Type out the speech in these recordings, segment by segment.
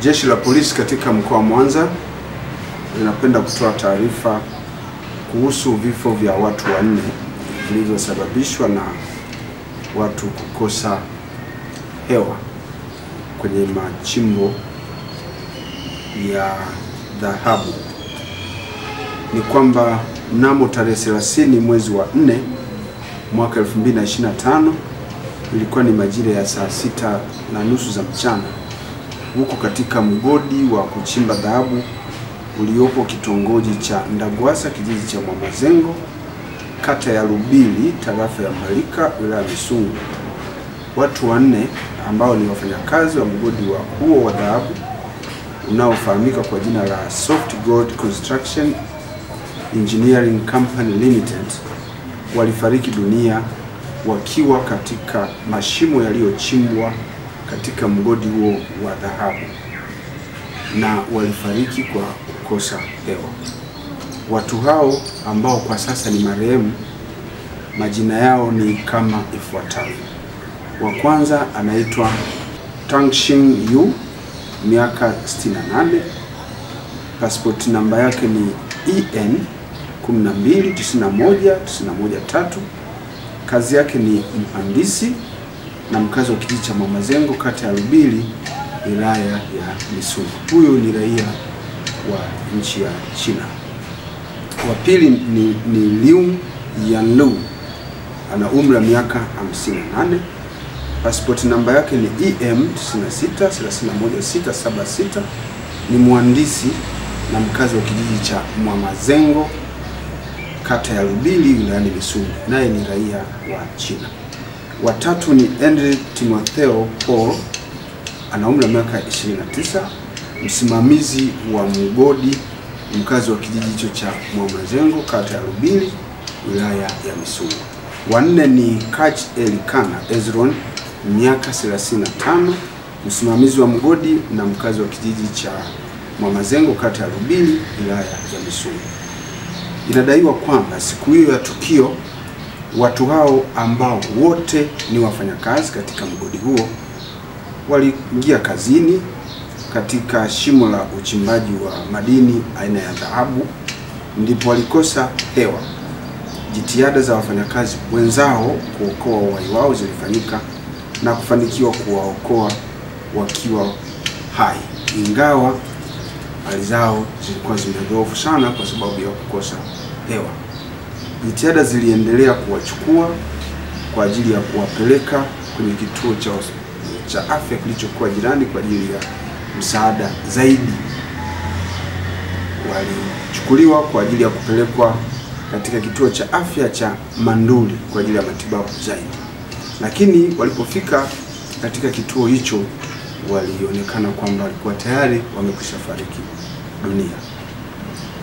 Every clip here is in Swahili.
Jeshi la polisi katika mkoa wa Mwanza linapenda kutoa taarifa kuhusu vifo vya watu 4 vilivyosababishwa na watu kukosa hewa kwenye machimbo ya dhahabu. Ni kwamba mnamo tarehe 30 mwezi wa 4 mwaka 2025 ilikuwa ni majira ya saa 6:30 za mchana huko katika mgodi wa kuchimba dhahabu uliopo kitongoji cha Ndagwasa, kijiji cha Mwamazengo, kata ya Lubili, tarafa ya Mbalika, wilaya ya Misungwi. Watu 4 ambao ni wafanyakazi wa mgodi wa huo wa dhahabu unaofahamika kwa jina la Soft Gold Construction Engineering Company Limited walifariki dunia wakiwa katika mashimo yaliyochimbwa katika mgodi huo wa dhahabu, na walifariki kwa kukosa hewa. Watu hao ambao kwa sasa ni marehemu, majina yao ni kama ifuatavyo. Wa kwanza anaitwa Tangxing Yu, miaka 68, passport namba yake ni EN 1291913. Kazi yake ni mhandisi na mkazi wa kijiji cha Mwamazengo, kata ya Lubili, wilaya ya Misungwi. Huyo ni raia wa nchi ya China. Wa pili ni Liu Yanlu, ana umri wa miaka 58, passport namba yake ni EM 9631676, ni mhandisi na mkazi wa kijiji cha Mwamazengo, kata ya Lubili, wilaya ya Misungwi, naye ni raia wa China. Watatu ni Andre Timotheo Paul, ana umri wa miaka 29, msimamizi wa mgodi, mkazi wa kijiji hicho cha Mwamazengo, kata ya Lubili, wilaya ya Misungwi. Wanne ni Kach Elikana Ezron, miaka 35, msimamizi wa mgodi na mkazi wa kijiji cha Mwamazengo, kata ya Lubili, wilaya ya Misungwi. Inadaiwa kwamba siku hiyo ya tukio watu hao ambao wote ni wafanyakazi katika mgodi huo waliingia kazini katika shimo la uchimbaji wa madini aina ya dhahabu, ndipo walikosa hewa. Jitihada za wafanyakazi wenzao kuokoa uhai wao zilifanyika na kufanikiwa kuwaokoa wakiwa hai, ingawa hali zao zilikuwa zimedhoofu sana kwa sababu ya kukosa hewa. Jitihada ziliendelea kuwachukua kwa ajili ya kuwapeleka kwenye kituo cha afya kilichokuwa jirani kwa ajili ya msaada zaidi. Walichukuliwa kwa ajili ya kupelekwa katika kituo cha afya cha Manduli kwa ajili ya matibabu zaidi, lakini walipofika katika kituo hicho walionekana kwamba walikuwa tayari wamekwisha fariki dunia.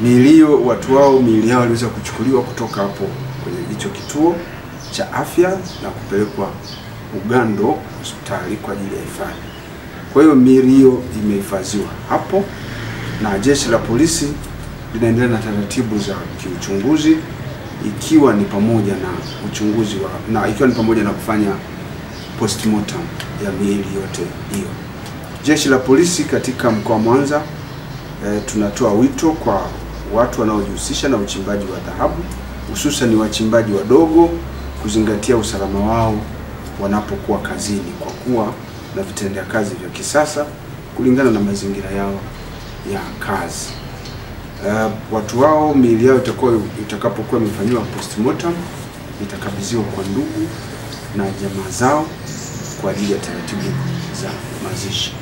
Miili yao waliweza kuchukuliwa kutoka hapo kwenye hicho kituo cha afya na kupelekwa Ugando hospitali kwa ajili ya hifadhi. Kwa hiyo miili hiyo imehifadhiwa hapo na jeshi la polisi linaendelea na taratibu za kiuchunguzi, ikiwa ni pamoja na kufanya postmortem ya miili yote hiyo. Jeshi la polisi katika mkoa wa Mwanza tunatoa wito kwa watu wanaojihusisha na uchimbaji wa dhahabu, hususan wachimbaji wadogo, kuzingatia usalama wao wanapokuwa kazini kwa kuwa na vitendea kazi vya kisasa kulingana na mazingira yao ya kazi. Watu wao miili yao itakapokuwa imefanywa postmortem itakabidhiwa kwa ndugu na jamaa zao kwa ajili ya taratibu za mazishi.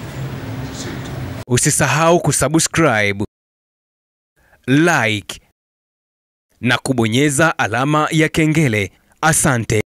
Usisahau kusubscribe, like na kubonyeza alama ya kengele. Asante.